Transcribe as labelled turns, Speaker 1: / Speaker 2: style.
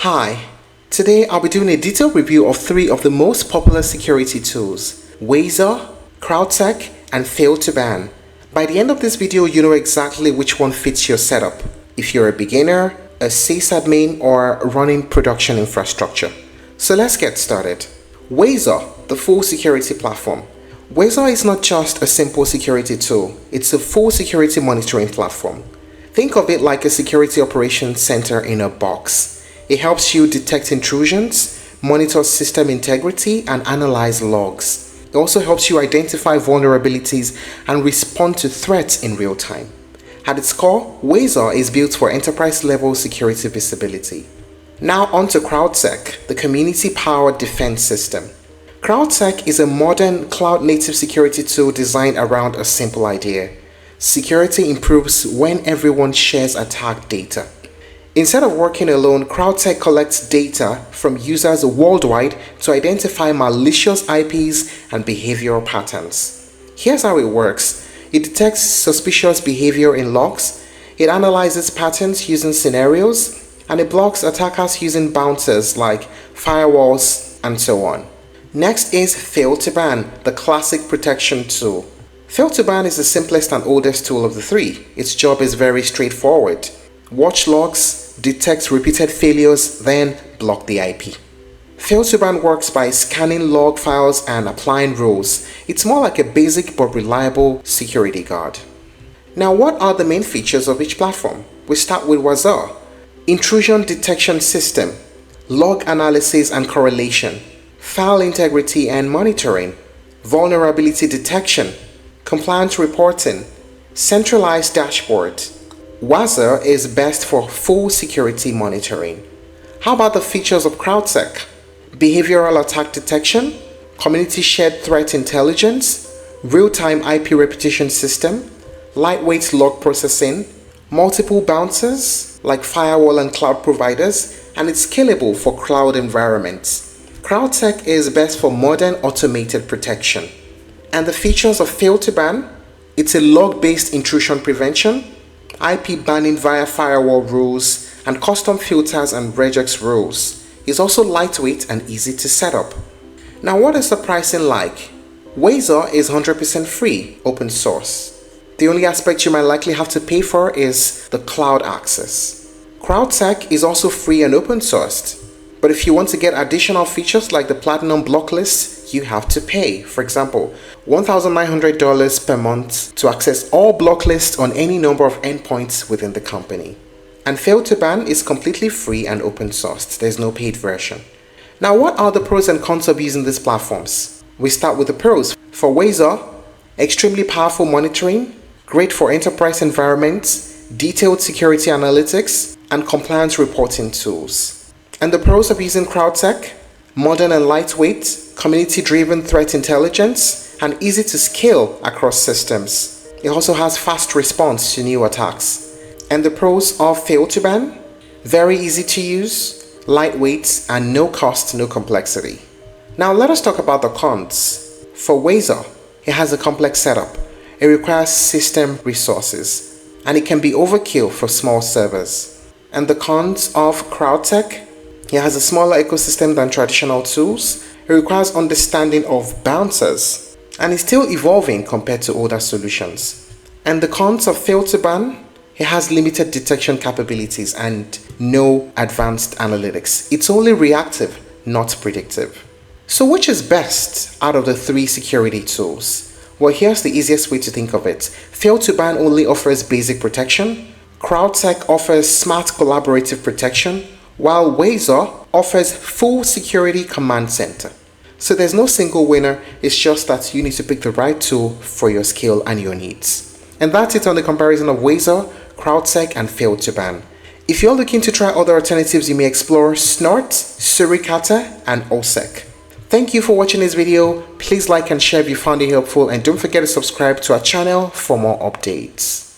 Speaker 1: Hi, today I'll be doing a detailed review of three of the most popular security tools: Wazuh, CrowdSec, and Fail2ban. By the end of this video, you know exactly which one fits your setup, if you're a beginner, a sysadmin, or running production infrastructure. So let's get started. Wazuh, the full security platform. Wazuh is not just a simple security tool, it's a full security monitoring platform. Think of it like a security operations center in a box. It helps you detect intrusions, monitor system integrity, and analyze logs. It also helps you identify vulnerabilities and respond to threats in real time. At its core, Wazuh is built for enterprise-level security visibility. Now on to CrowdSec, the community-powered defense system. CrowdSec is a modern cloud-native security tool designed around a simple idea. Security improves when everyone shares attack data. Instead of working alone, CrowdSec collects data from users worldwide to identify malicious IPs and behavioral patterns. Here's how it works. It detects suspicious behavior in logs, it analyzes patterns using scenarios, and it blocks attackers using bouncers like firewalls and so on. Next is Fail2ban, the classic protection tool. Fail2ban is the simplest and oldest tool of the three. Its job is very straightforward. Watch logs, detect repeated failures, then block the IP. Fail2ban works by scanning log files and applying rules. It's more like a basic but reliable security guard. Now, what are the main features of each platform? We start with Wazuh. Intrusion detection system, log analysis and correlation, file integrity and monitoring, vulnerability detection, compliance reporting, centralized dashboard. Wazuh is best for full security monitoring. How about the features of CrowdSec? Behavioral attack detection, community shared threat intelligence, real-time IP repetition system, lightweight log processing, multiple bouncers like firewall and cloud providers, and it's scalable for cloud environments. CrowdSec is best for modern automated protection. And the features of Fail2ban: it's a log-based intrusion prevention, IP banning via firewall rules, and custom filters and regex rules. It's also lightweight and easy to set up. Now, what is the pricing like? Wazuh is 100% free, open source. The only aspect you might likely have to pay for is the cloud access. CrowdSec is also free and open sourced, but if you want to get additional features like the Platinum block list, you have to pay. For example, $1,900 per month to access all block lists on any number of endpoints within the company. And Fail2ban is completely free and open sourced. There's no paid version. Now, what are the pros and cons of using these platforms? We start with the pros. For Wazuh, extremely powerful monitoring, great for enterprise environments, detailed security analytics, and compliance reporting tools. And the pros of using CrowdSec: modern and lightweight, community-driven threat intelligence, and easy to scale across systems. It also has fast response to new attacks. And the pros of Fail2ban: very easy to use, lightweight, and no cost, no complexity. Now let us talk about the cons. For Wazuh, it has a complex setup. It requires system resources, and it can be overkill for small servers. And the cons of CrowdSec: it has a smaller ecosystem than traditional tools. It requires understanding of bouncers, and is still evolving compared to older solutions. And the cons of Fail2ban: it has limited detection capabilities and no advanced analytics. It's only reactive, not predictive. So which is best out of the three security tools? Well, here's the easiest way to think of it. Fail2ban only offers basic protection. CrowdSec offers smart collaborative protection, while Wazuh offers full security command center. So there's no single winner, it's just that you need to pick the right tool for your skill and your needs. And that's it on the comparison of Wazuh, CrowdSec, and Fail2ban. If you're looking to try other alternatives, you may explore Snort, Suricata, and OSEC. Thank you for watching this video. Please like and share if you found it helpful, and don't forget to subscribe to our channel for more updates.